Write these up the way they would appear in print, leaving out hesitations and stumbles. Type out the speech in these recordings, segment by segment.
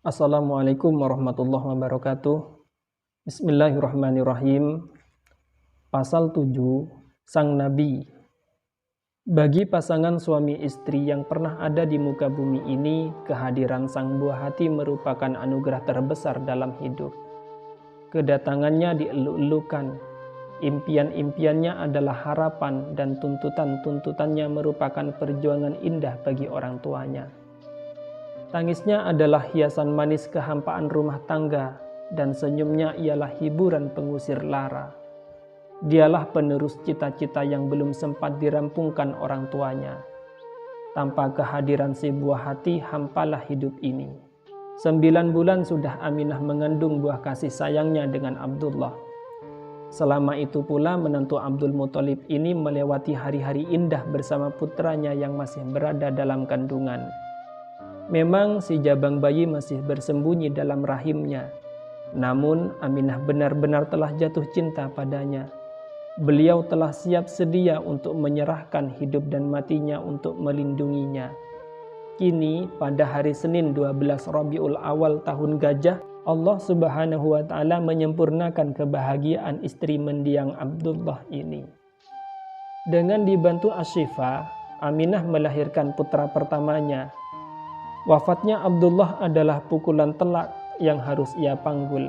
Assalamualaikum warahmatullahi wabarakatuh. Bismillahirrahmanirrahim. Pasal 7. Sang Nabi. Bagi pasangan suami istri yang pernah ada di muka bumi ini, kehadiran sang buah hati merupakan anugerah terbesar dalam hidup. Kedatangannya dieluk-elukan. Impian-impiannya adalah harapan dan tuntutan-tuntutannya merupakan perjuangan indah bagi orang tuanya. Tangisnya adalah hiasan manis kehampaan rumah tangga, dan senyumnya ialah hiburan pengusir lara. Dialah penerus cita-cita yang belum sempat dirampungkan orang tuanya. Tanpa kehadiran si buah hati, hampalah hidup ini. 9 bulan sudah Aminah mengandung buah kasih sayangnya dengan Abdullah. Selama itu pula menantu Abdul Muthalib ini melewati hari-hari indah bersama putranya yang masih berada dalam kandungan. Memang si jabang bayi masih bersembunyi dalam rahimnya. Namun Aminah benar-benar telah jatuh cinta padanya. Beliau telah siap sedia untuk menyerahkan hidup dan matinya untuk melindunginya. Kini pada hari Senin 12 Rabiul Awal tahun Gajah, Allah Subhanahu wa Ta'ala menyempurnakan kebahagiaan istri mendiang Abdullah ini. Dengan dibantu Asyifa, Aminah melahirkan putra pertamanya. Wafatnya Abdullah adalah pukulan telak yang harus ia panggul.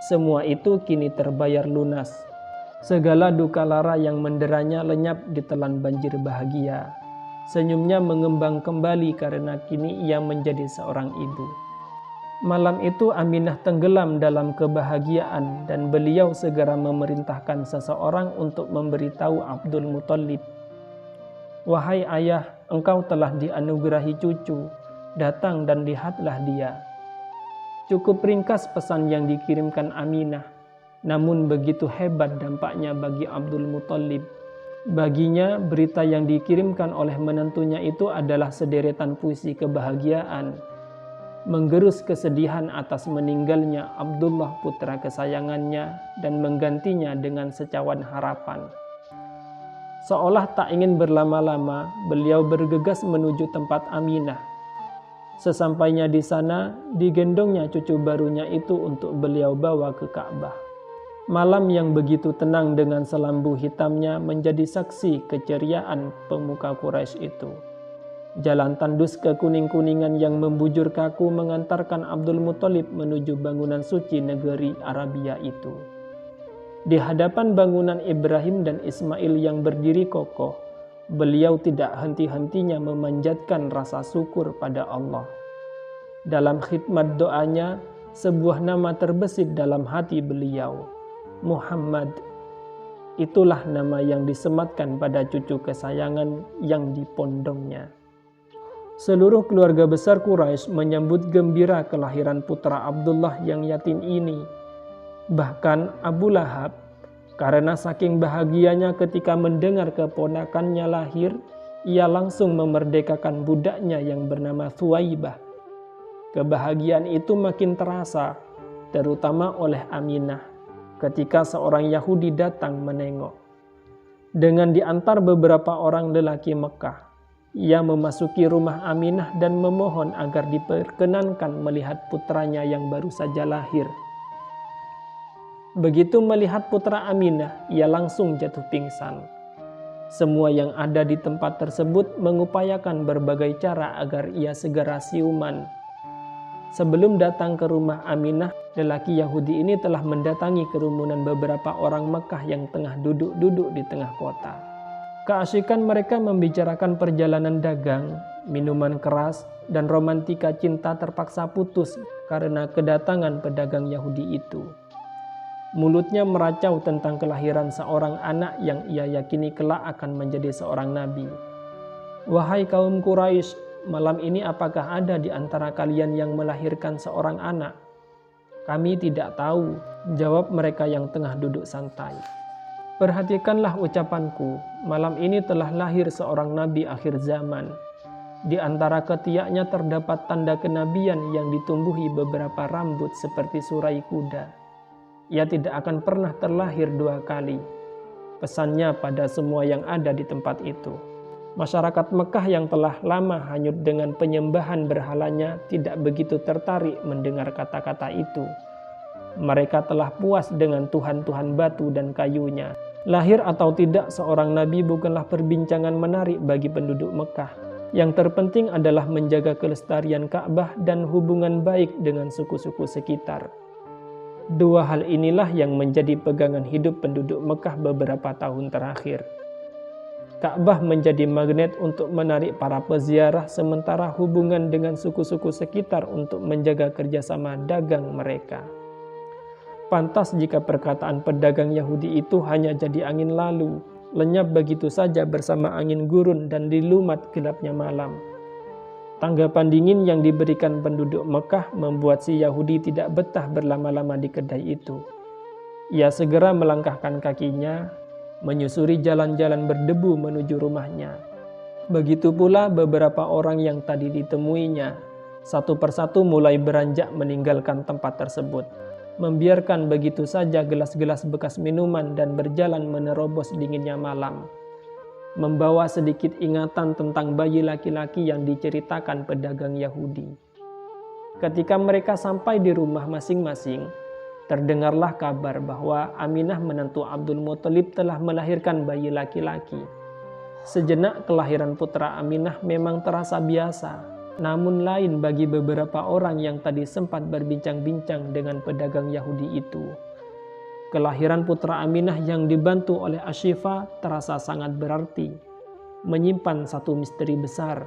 Semua itu kini terbayar lunas. Segala duka lara yang menderanya lenyap ditelan banjir bahagia. Senyumnya mengembang kembali karena kini ia menjadi seorang ibu. Malam itu Aminah tenggelam dalam kebahagiaan dan beliau segera memerintahkan seseorang untuk memberitahu Abdul Muthalib. "Wahai ayah, engkau telah dianugerahi cucu. Datang dan lihatlah dia." Cukup ringkas pesan yang dikirimkan Aminah, namun begitu hebat dampaknya bagi Abdul Muthalib. Baginya, berita yang dikirimkan oleh menantunya itu adalah sederetan puisi kebahagiaan, menggerus kesedihan atas meninggalnya Abdullah putra kesayangannya dan menggantinya dengan secawan harapan. Seolah tak ingin berlama-lama, beliau bergegas menuju tempat Aminah. Sesampainya di sana, digendongnya cucu barunya itu untuk beliau bawa ke Ka'bah. Malam yang begitu tenang dengan selambu hitamnya menjadi saksi keceriaan pemuka Quraisy itu. Jalan tandus kekuning-kuningan yang membujur kaku mengantarkan Abdul Muthalib menuju bangunan suci negeri Arabia itu. Di hadapan bangunan Ibrahim dan Ismail yang berdiri kokoh, beliau tidak henti-hentinya memanjatkan rasa syukur pada Allah. Dalam khidmat doanya, sebuah nama terbesit dalam hati beliau, Muhammad. Itulah nama yang disematkan pada cucu kesayangan yang dipondongnya. Seluruh keluarga besar Quraisy menyambut gembira kelahiran putra Abdullah yang yatim ini. Bahkan Abu Lahab, karena saking bahagianya ketika mendengar keponakannya lahir, ia langsung memerdekakan budaknya yang bernama Thuwaibah. Kebahagiaan itu makin terasa, terutama oleh Aminah, ketika seorang Yahudi datang menengok. Dengan diantar beberapa orang lelaki Mekah, ia memasuki rumah Aminah dan memohon agar diperkenankan melihat putranya yang baru saja lahir. Begitu melihat putra Aminah, ia langsung jatuh pingsan. Semua yang ada di tempat tersebut mengupayakan berbagai cara agar ia segera siuman. Sebelum datang ke rumah Aminah, lelaki Yahudi ini telah mendatangi kerumunan beberapa orang Mekah yang tengah duduk-duduk di tengah kota. Keasikan mereka membicarakan perjalanan dagang, minuman keras, dan romantika cinta terpaksa putus karena kedatangan pedagang Yahudi itu. Mulutnya meracau tentang kelahiran seorang anak yang ia yakini kelak akan menjadi seorang nabi. "Wahai kaum Quraisy, malam ini apakah ada di antara kalian yang melahirkan seorang anak?" "Kami tidak tahu," jawab mereka yang tengah duduk santai. "Perhatikanlah ucapanku, malam ini telah lahir seorang nabi akhir zaman. Di antara ketiaknya terdapat tanda kenabian yang ditumbuhi beberapa rambut seperti surai kuda. Ia tidak akan pernah terlahir 2 kali. Pesannya pada semua yang ada di tempat itu." Masyarakat Mekah yang telah lama hanyut dengan penyembahan berhalanya tidak begitu tertarik mendengar kata-kata itu. Mereka telah puas dengan tuhan-tuhan batu dan kayunya. Lahir atau tidak seorang nabi bukanlah perbincangan menarik bagi penduduk Mekah. Yang terpenting adalah menjaga kelestarian Ka'bah dan hubungan baik dengan suku-suku sekitar. Dua hal inilah yang menjadi pegangan hidup penduduk Mekah beberapa tahun terakhir. Ka'bah menjadi magnet untuk menarik para peziarah, sementara hubungan dengan suku-suku sekitar untuk menjaga kerjasama dagang mereka. Pantas jika perkataan pedagang Yahudi itu hanya jadi angin lalu, lenyap begitu saja bersama angin gurun dan dilumat gelapnya malam. Tanggapan dingin yang diberikan penduduk Mekah membuat si Yahudi tidak betah berlama-lama di kedai itu. Ia segera melangkahkan kakinya, menyusuri jalan-jalan berdebu menuju rumahnya. Begitu pula beberapa orang yang tadi ditemuinya, satu persatu mulai beranjak meninggalkan tempat tersebut, membiarkan begitu saja gelas-gelas bekas minuman dan berjalan menerobos dinginnya malam, membawa sedikit ingatan tentang bayi laki-laki yang diceritakan pedagang Yahudi. Ketika mereka sampai di rumah masing-masing, terdengarlah kabar bahwa Aminah menantu Abdul Muthalib telah melahirkan bayi laki-laki. Sejenak kelahiran putra Aminah memang terasa biasa, namun lain bagi beberapa orang yang tadi sempat berbincang-bincang dengan pedagang Yahudi itu. Kelahiran putra Aminah yang dibantu oleh Ashifa terasa sangat berarti, menyimpan satu misteri besar.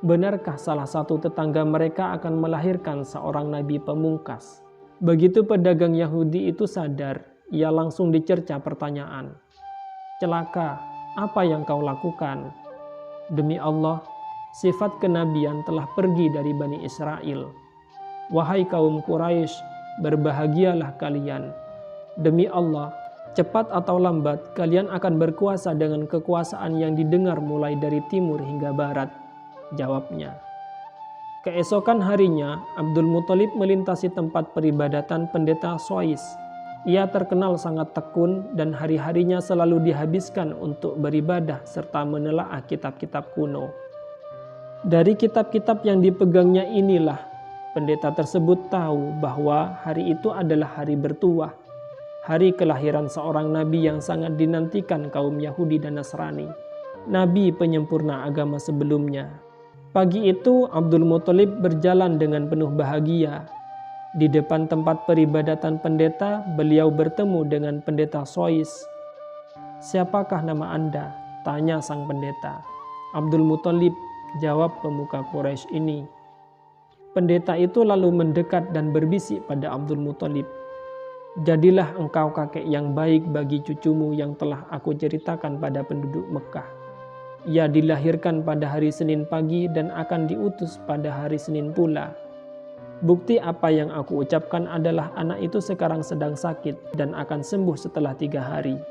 Benarkah salah satu tetangga mereka akan melahirkan seorang nabi pemungkas? Begitu pedagang Yahudi itu sadar, ia langsung dicerca pertanyaan. "Celaka, apa yang kau lakukan?" "Demi Allah, sifat kenabian telah pergi dari Bani Israel. Wahai kaum Quraisy, berbahagialah kalian. Demi Allah, cepat atau lambat kalian akan berkuasa dengan kekuasaan yang didengar mulai dari timur hingga barat," jawabnya. Keesokan harinya, Abdul Muthalib melintasi tempat peribadatan pendeta Sois. Ia terkenal sangat tekun dan hari-harinya selalu dihabiskan untuk beribadah serta menelaah kitab-kitab kuno. Dari kitab-kitab yang dipegangnya inilah, pendeta tersebut tahu bahwa hari itu adalah hari bertuah, hari kelahiran seorang nabi yang sangat dinantikan kaum Yahudi dan Nasrani, nabi penyempurna agama sebelumnya. Pagi itu Abdul Muthalib berjalan dengan penuh bahagia. Di depan tempat peribadatan pendeta, beliau bertemu dengan pendeta Sois. "Siapakah nama Anda?" tanya sang pendeta. "Abdul Muthalib," jawab pemuka Quraisy ini. Pendeta itu lalu mendekat dan berbisik pada Abdul Muthalib. "Jadilah engkau kakek yang baik bagi cucumu yang telah aku ceritakan pada penduduk Mekah. Ia dilahirkan pada hari Senin pagi dan akan diutus pada hari Senin pula. Bukti apa yang aku ucapkan adalah anak itu sekarang sedang sakit dan akan sembuh setelah 3 hari.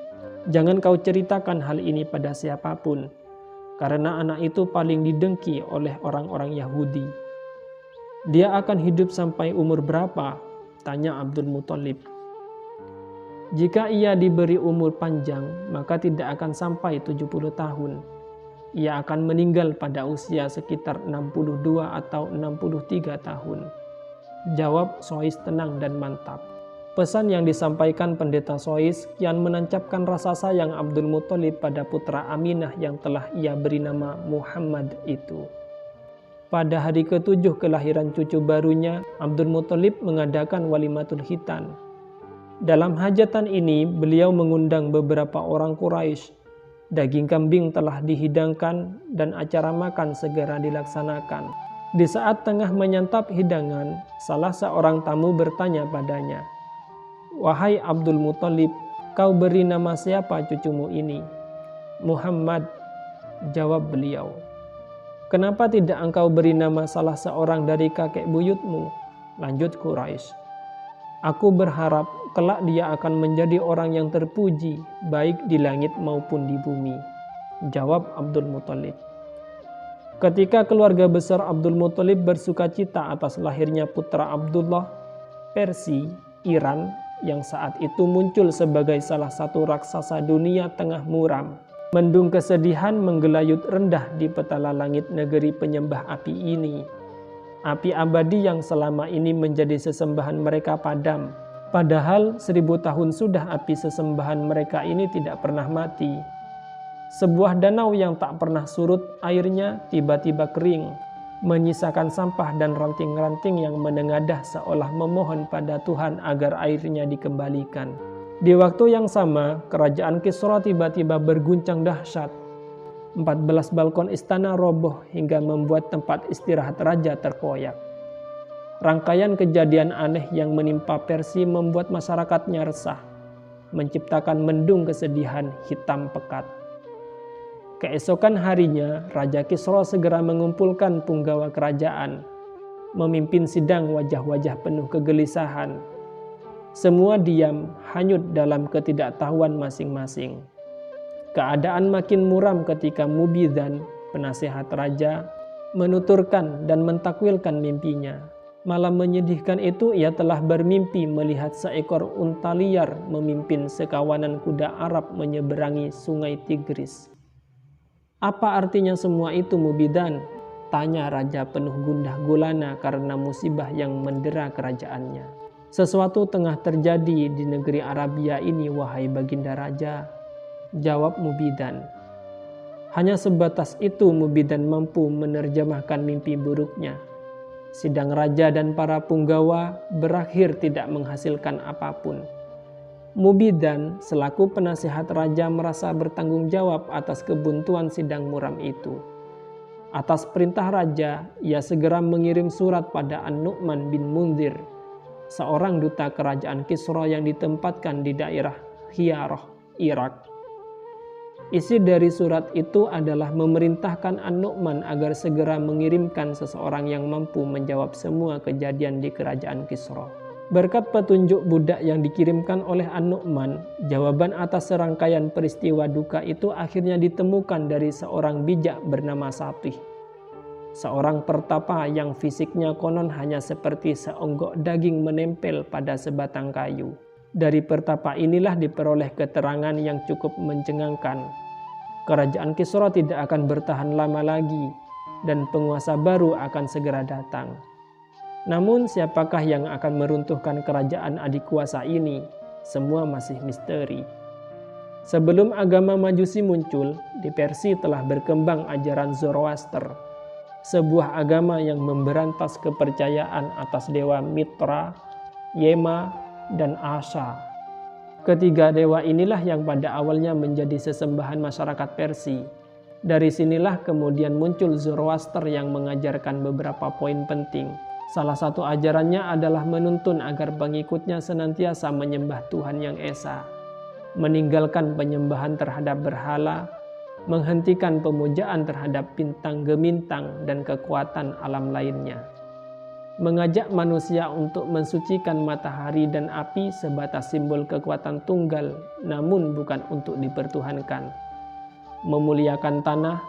Jangan kau ceritakan hal ini pada siapapun, karena anak itu paling didengki oleh orang-orang Yahudi." "Dia akan hidup sampai umur berapa?" tanya Abdul Muthalib. "Jika ia diberi umur panjang, maka tidak akan sampai 70 tahun. Ia akan meninggal pada usia sekitar 62 atau 63 tahun, jawab Sois tenang dan mantap. Pesan yang disampaikan pendeta Sois kian menancapkan rasa sayang Abdul Muthalib pada putra Aminah yang telah ia beri nama Muhammad itu. Pada hari ke-7 kelahiran cucu barunya, Abdul Muthalib mengadakan walimatul khitan. Dalam hajatan ini, beliau mengundang beberapa orang Quraisy. Daging kambing telah dihidangkan dan acara makan segera dilaksanakan. Di saat tengah menyantap hidangan, salah seorang tamu bertanya padanya, "Wahai Abdul Muthalib, kau beri nama siapa cucumu ini?" "Muhammad," jawab beliau. "Kenapa tidak engkau beri nama salah seorang dari kakek buyutmu?" lanjut Quraisy. "Aku berharap kelak dia akan menjadi orang yang terpuji, baik di langit maupun di bumi," jawab Abdul Muthalib. Ketika keluarga besar Abdul Muthalib bersukacita atas lahirnya putra Abdullah, Persia, Iran, yang saat itu muncul sebagai salah satu raksasa dunia tengah muram, Mendung kesedihan menggelayut rendah di petala langit negeri penyembah api ini. Api abadi yang selama ini menjadi sesembahan mereka padam. Padahal 1000 tahun sudah api sesembahan mereka ini tidak pernah mati. Sebuah danau yang tak pernah surut airnya tiba-tiba kering, menyisakan sampah dan ranting-ranting yang menengadah seolah memohon pada Tuhan agar airnya dikembalikan. Di waktu yang sama, kerajaan Kisra tiba-tiba berguncang dahsyat. 14 balkon istana roboh hingga membuat tempat istirahat raja terkoyak. Rangkaian kejadian aneh yang menimpa Persia membuat masyarakatnya resah, menciptakan mendung kesedihan hitam pekat. Keesokan harinya, Raja Kisra segera mengumpulkan punggawa kerajaan, memimpin sidang wajah-wajah penuh kegelisahan. Semua diam, hanyut dalam ketidaktahuan masing-masing. Keadaan makin muram ketika Mubidan, penasihat raja, menuturkan dan mentakwilkan mimpinya. Malam menyedihkan itu ia telah bermimpi melihat seekor unta liar memimpin sekawanan kuda Arab menyeberangi sungai Tigris. "Apa artinya semua itu, Mubidan?" tanya raja penuh gundah gulana karena musibah yang mendera kerajaannya. "Sesuatu tengah terjadi di negeri Arabia ini, wahai baginda raja," jawab Mubidan. Hanya sebatas itu Mubidan mampu menerjemahkan mimpi buruknya. Sidang raja dan para punggawa berakhir tidak menghasilkan apapun. Mubidan selaku penasihat raja merasa bertanggung jawab atas kebuntuan sidang muram itu. Atas perintah raja, ia segera mengirim surat pada An-Nu'man bin Munzir, seorang duta kerajaan Kisra yang ditempatkan di daerah Hiyarah, Irak. Isi dari surat itu adalah memerintahkan An-Nu'man agar segera mengirimkan seseorang yang mampu menjawab semua kejadian di kerajaan Kisra. Berkat petunjuk budak yang dikirimkan oleh An-Nu'man, jawaban atas serangkaian peristiwa duka itu akhirnya ditemukan dari seorang bijak bernama Satih. Seorang pertapa yang fisiknya konon hanya seperti seonggok daging menempel pada sebatang kayu. Dari pertapa inilah diperoleh keterangan yang cukup mencengangkan. Kerajaan Kisra tidak akan bertahan lama lagi dan penguasa baru akan segera datang. Namun siapakah yang akan meruntuhkan kerajaan adik kuasa ini? Semua masih misteri. Sebelum agama Majusi muncul, di Persia telah berkembang ajaran Zoroaster, sebuah agama yang memberantas kepercayaan atas dewa Mitra, Yema, dan Asha. Ketiga dewa inilah yang pada awalnya menjadi sesembahan masyarakat Persia. Dari sinilah kemudian muncul Zoroaster yang mengajarkan beberapa poin penting. Salah satu ajarannya adalah menuntun agar pengikutnya senantiasa menyembah Tuhan yang Esa, meninggalkan penyembahan terhadap berhala, menghentikan pemujaan terhadap bintang gemintang dan kekuatan alam lainnya. Mengajak manusia untuk mensucikan matahari dan api sebatas simbol kekuatan tunggal, namun bukan untuk dipertuhankan. Memuliakan tanah,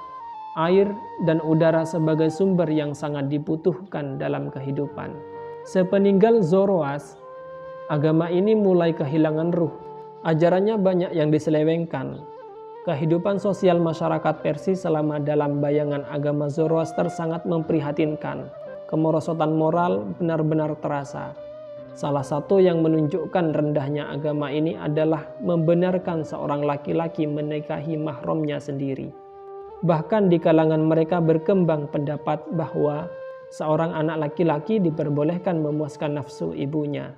air, dan udara sebagai sumber yang sangat dibutuhkan dalam kehidupan. Sepeninggal Zoroas, agama ini mulai kehilangan ruh. Ajarannya banyak yang diselewengkan. Kehidupan sosial masyarakat Persia selama dalam bayangan agama Zoroaster sangat memprihatinkan. Kemerosotan moral benar-benar terasa. Salah satu yang menunjukkan rendahnya agama ini adalah membenarkan seorang laki-laki menikahi mahramnya sendiri. Bahkan di kalangan mereka berkembang pendapat bahwa seorang anak laki-laki diperbolehkan memuaskan nafsu ibunya.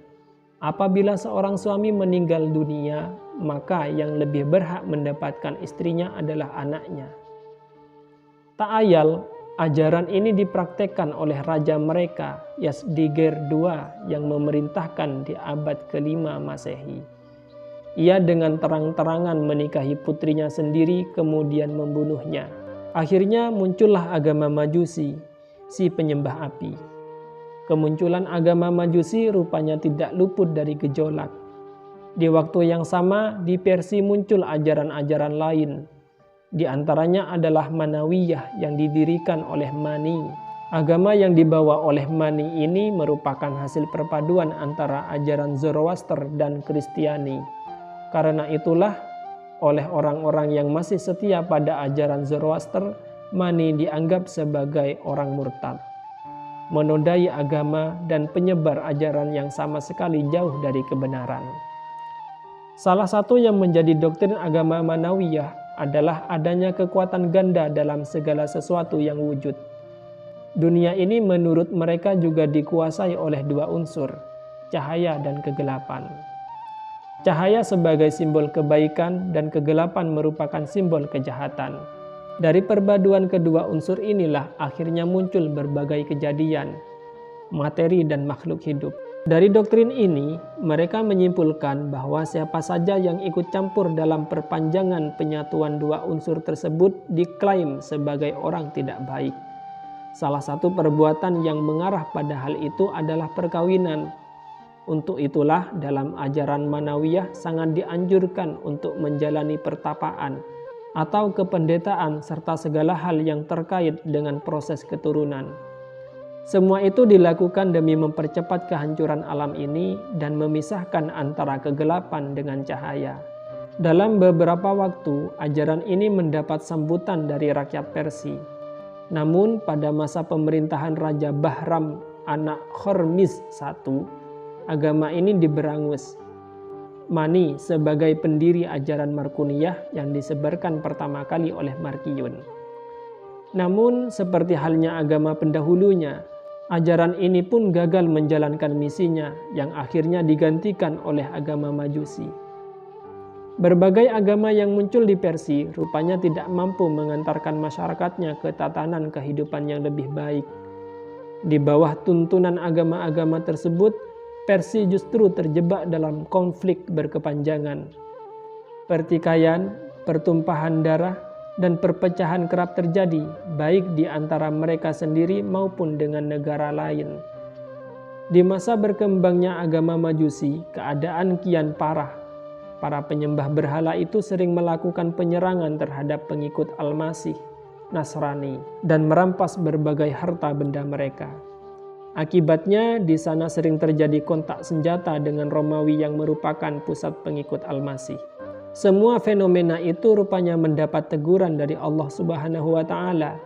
Apabila seorang suami meninggal dunia, maka yang lebih berhak mendapatkan istrinya adalah anaknya. Tak ayal, ajaran ini dipraktekkan oleh raja mereka, Yazdegerd II, yang memerintahkan di abad ke-5 Masehi. Ia dengan terang-terangan menikahi putrinya sendiri kemudian membunuhnya. Akhirnya muncullah agama Majusi, si penyembah api. Kemunculan agama Majusi rupanya tidak luput dari gejolak. Di waktu yang sama di Persia muncul ajaran-ajaran lain. Di antaranya adalah Manawiyah yang didirikan oleh Mani. Agama yang dibawa oleh Mani ini merupakan hasil perpaduan antara ajaran Zoroaster dan Kristiani. Karena itulah Oleh orang-orang yang masih setia pada ajaran Zoroaster, Mani dianggap sebagai orang murtad, menodai agama dan penyebar ajaran yang sama sekali jauh dari kebenaran. Salah satu yang menjadi doktrin agama Manawiyah adalah adanya kekuatan ganda dalam segala sesuatu yang wujud. Dunia ini menurut mereka juga dikuasai oleh dua unsur, cahaya dan kegelapan. Cahaya sebagai simbol kebaikan dan kegelapan merupakan simbol kejahatan. Dari perpaduan kedua unsur inilah akhirnya muncul berbagai kejadian, materi dan makhluk hidup. Dari doktrin ini, mereka menyimpulkan bahwa siapa saja yang ikut campur dalam perpanjangan penyatuan dua unsur tersebut diklaim sebagai orang tidak baik. Salah satu perbuatan yang mengarah pada hal itu adalah perkawinan. Untuk itulah dalam ajaran Manawiyah sangat dianjurkan untuk menjalani pertapaan atau kependetaan serta segala hal yang terkait dengan proses keturunan. Semua itu dilakukan demi mempercepat kehancuran alam ini dan memisahkan antara kegelapan dengan cahaya. Dalam beberapa waktu, ajaran ini mendapat sambutan dari rakyat Persia. Namun pada masa pemerintahan Raja Bahram anak Hormizd I, agama ini diberangus. Mani sebagai pendiri ajaran Markuniyah yang disebarkan pertama kali oleh Markiyun. Namun seperti halnya agama pendahulunya, ajaran ini pun gagal menjalankan misinya yang akhirnya digantikan oleh agama Majusi. Berbagai agama yang muncul di Persia rupanya tidak mampu mengantarkan masyarakatnya ke tatanan kehidupan yang lebih baik. Di bawah tuntunan agama-agama tersebut, Persia justru terjebak dalam konflik berkepanjangan. Pertikaian, pertumpahan darah, dan perpecahan kerap terjadi baik di antara mereka sendiri maupun dengan negara lain. Di masa berkembangnya agama Majusi, keadaan kian parah. Para penyembah berhala itu sering melakukan penyerangan terhadap pengikut Al-Masih, Nasrani, dan merampas berbagai harta benda mereka. Akibatnya di sana sering terjadi kontak senjata dengan Romawi yang merupakan pusat pengikut Al-Masih. Semua fenomena itu rupanya mendapat teguran dari Allah Subhanahu wa Ta'ala.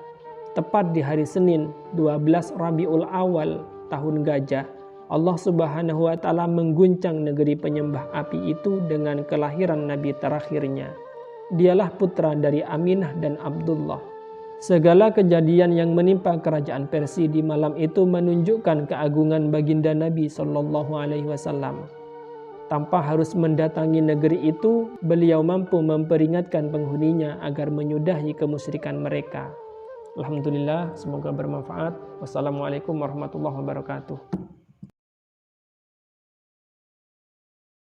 Tepat di hari Senin 12 Rabiul Awal tahun Gajah, Allah Subhanahu wa Ta'ala mengguncang negeri penyembah api itu dengan kelahiran nabi terakhirnya. Dialah putra dari Aminah dan Abdullah. Segala kejadian yang menimpa kerajaan Persia di malam itu menunjukkan keagungan baginda Nabi Shallallahu Alaihi Wasallam. Tanpa harus mendatangi negeri itu, beliau mampu memperingatkan penghuninya agar menyudahi kemusyrikan mereka. Alhamdulillah, semoga bermanfaat. Wassalamualaikum warahmatullahi wabarakatuh.